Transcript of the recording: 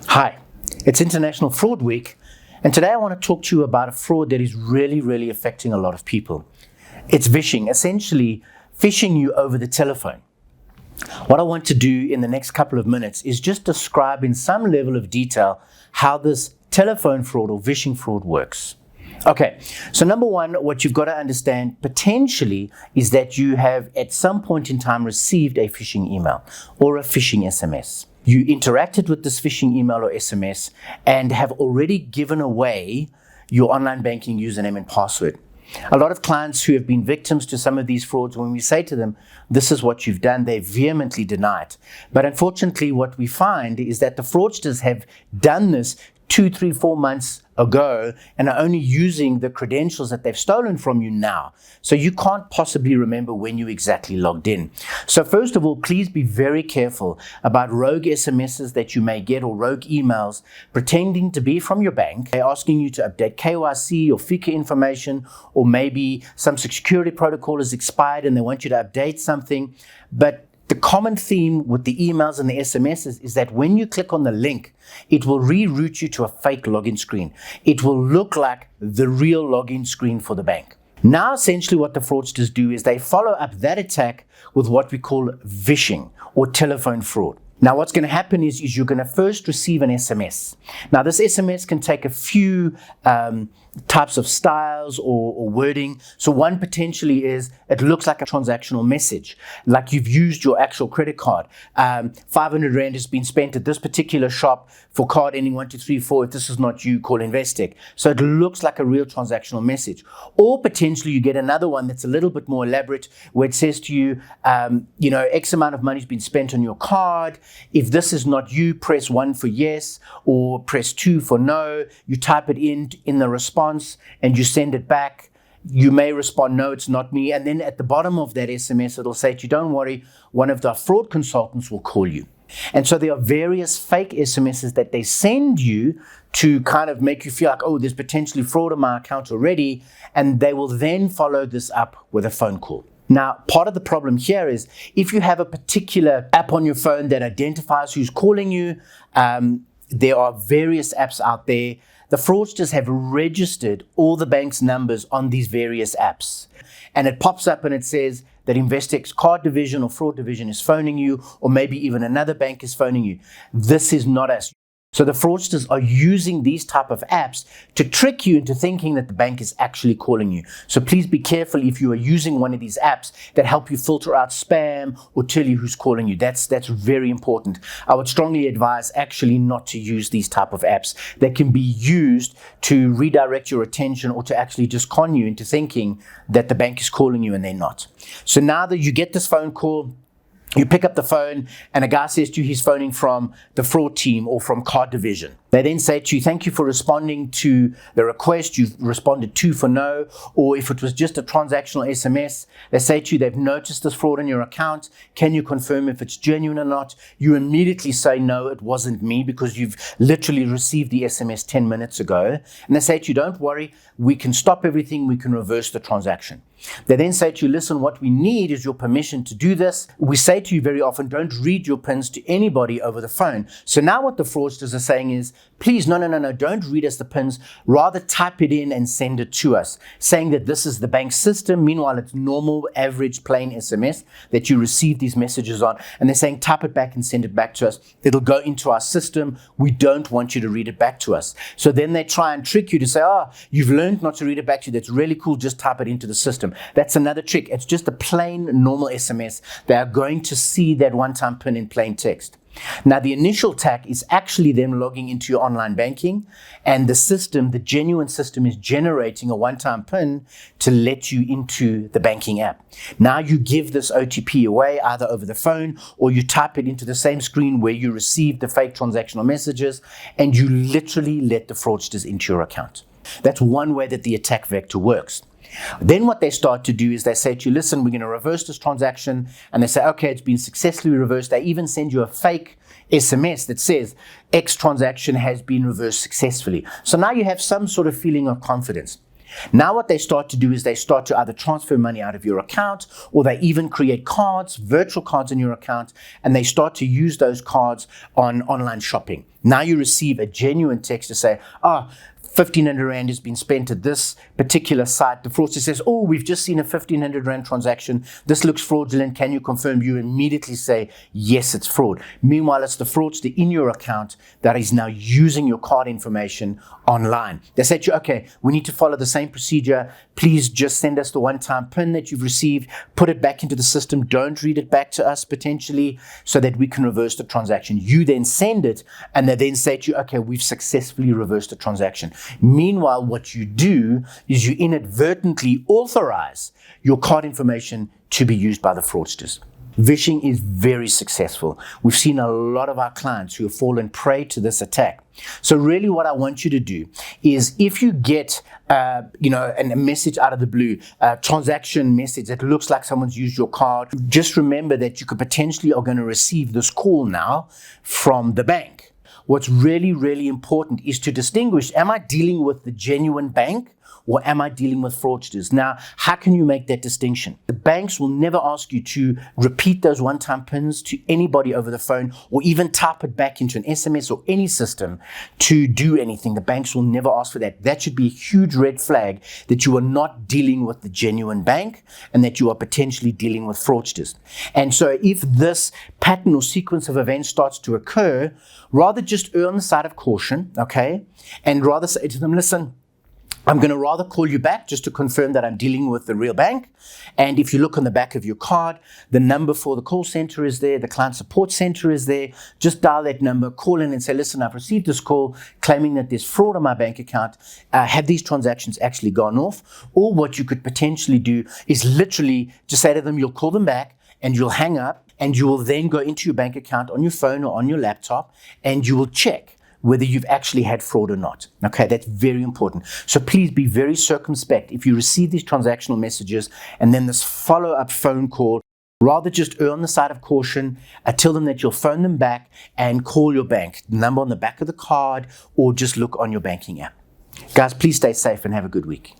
Hi, it's International Fraud Week, and today I want to talk to you about a fraud that is really affecting a lot of people. It's vishing, essentially phishing you over the telephone. What I want to do in the next couple of minutes is just describe in some level of detail how this telephone fraud or vishing fraud works. Okay, so number one, what you've got to understand potentially is that you have at some point in time received a phishing email or a phishing SMS. You interacted with this phishing email or SMS and have already given away your online banking username and password. A lot of clients who have been victims to some of these frauds, when we say to them, this is what you've done, they vehemently deny it. But unfortunately, what we find is that the fraudsters have done this 2, 3, 4 months ago and are only using the credentials that they've stolen from you now. So you can't possibly remember when you exactly logged in. So first of all, please be very careful about rogue SMSs that you may get or rogue emails pretending to be from your bank. They're asking you to update KYC or FICA information, or maybe some security protocol is expired and they want you to update something. But the common theme with the emails and the SMSs is that when you click on the link, it will reroute you to a fake login screen. It will look like the real login screen for the bank. Now, essentially what the fraudsters do is they follow up that attack with what we call vishing or telephone fraud. Now, what's going to happen is you're going to first receive an SMS. Now, this SMS can take a few types of styles or wording. So one potentially is, it looks like a transactional message, like you've used your actual credit card. 500 Rand has been spent at this particular shop for card ending 1234. If this is not you, call Investec. So it looks like a real transactional message. Or potentially you get another one that's a little bit more elaborate, where it says to you, X amount of money has been spent on your card. If this is not you, press 1 for yes, or press 2 for no. You type it in the response and you send it back. You may respond, no, it's not me. And then at the bottom of that SMS, it'll say to you, don't worry, one of the fraud consultants will call you. And so there are various fake SMSs that they send you to kind of make you feel like, oh, there's potentially fraud on my account already. And they will then follow this up with a phone call. Now, part of the problem here is if you have a particular app on your phone that identifies who's calling you, there are various apps out there. The fraudsters have registered all the bank's numbers on these various apps. And it pops up and it says that Investec's card division or fraud division is phoning you, or maybe even another bank is phoning you. This is not us. So the fraudsters are using these type of apps to trick you into thinking that the bank is actually calling you. So please be careful if you are using one of these apps that help you filter out spam or tell you who's calling you. That's very important. I would strongly advise actually not to use these type of apps that can be used to redirect your attention or to actually just con you into thinking that the bank is calling you and they're not. So now that you get this phone call, you pick up the phone and a guy says to you he's phoning from the fraud team or from card division. They then say to you, thank you for responding to the request. You've responded 2 for no. Or if it was just a transactional SMS, they say to you, they've noticed this fraud in your account. Can you confirm if it's genuine or not? You immediately say, no, it wasn't me, because you've literally received the SMS 10 minutes ago. And they say to you, don't worry, we can stop everything. We can reverse the transaction. They then say to you, listen, what we need is your permission to do this. We say to you very often, don't read your PINs to anybody over the phone. So now what the fraudsters are saying is, please, no, don't read us the PINs. Rather type it in and send it to us, saying that this is the bank system. Meanwhile, it's normal, average, plain SMS that you receive these messages on. And they're saying, type it back and send it back to us. It'll go into our system. We don't want you to read it back to us. So then they try and trick you to say, oh, you've learned not to read it back to you. That's really cool. Just type it into the system. That's another trick. It's just a plain normal SMS. They are going to see that one-time PIN in plain text. Now, the initial attack is actually them logging into your online banking, and the system, the genuine system, is generating a one-time PIN to let you into the banking app. Now you give this OTP away either over the phone, or you type it into the same screen where you received the fake transactional messages, and you literally let the fraudsters into your account. That's one way that the attack vector works. Then what they start to do is they say to you, listen, we're going to reverse this transaction. And they say, okay, it's been successfully reversed. They even send you a fake SMS that says X transaction has been reversed successfully. So now you have some sort of feeling of confidence. Now what they start to do is they start to either transfer money out of your account, or they even create cards, virtual cards in your account, and they start to use those cards on online shopping. Now you receive a genuine text to say, 1,500 Rand has been spent at this particular site. The fraudster says, we've just seen a 1,500 Rand transaction. This looks fraudulent. Can you confirm? You immediately say, yes, it's fraud. Meanwhile, it's the fraudster in your account that is now using your card information online. They say to you, okay, we need to follow the same procedure. Please just send us the one-time PIN that you've received, put it back into the system. Don't read it back to us potentially, so that we can reverse the transaction. You then send it, and they then say to you, okay, we've successfully reversed the transaction. Meanwhile, what you do is you inadvertently authorize your card information to be used by the fraudsters. Vishing is very successful. We've seen a lot of our clients who have fallen prey to this attack. So really what I want you to do is, if you get a message out of the blue, a transaction message that looks like someone's used your card, just remember that you could potentially are going to receive this call now from the bank. What's really, really important is to distinguish, am I dealing with the genuine bank, or am I dealing with fraudsters? Now, how can you make that distinction? The banks will never ask you to repeat those one-time PINs to anybody over the phone, or even type it back into an SMS or any system to do anything. The banks will never ask for that. That should be a huge red flag that you are not dealing with the genuine bank, and that you are potentially dealing with fraudsters. And so if this pattern or sequence of events starts to occur, rather just err on the side of caution, okay? And rather say to them, listen, I'm going to rather call you back just to confirm that I'm dealing with the real bank. And if you look on the back of your card, the number for the call center is there, the client support center is there. Just dial that number, call in and say, listen, I've received this call claiming that there's fraud on my bank account. Have these transactions actually gone off? Or what you could potentially do is literally just say to them, you'll call them back and you'll hang up, and you will then go into your bank account on your phone or on your laptop, and you will check whether you've actually had fraud or not. Okay, that's very important. So please be very circumspect. If you receive these transactional messages and then this follow-up phone call, rather just err on the side of caution. Tell them that you'll phone them back and call your bank, the number on the back of the card, or just look on your banking app. Guys, please stay safe and have a good week.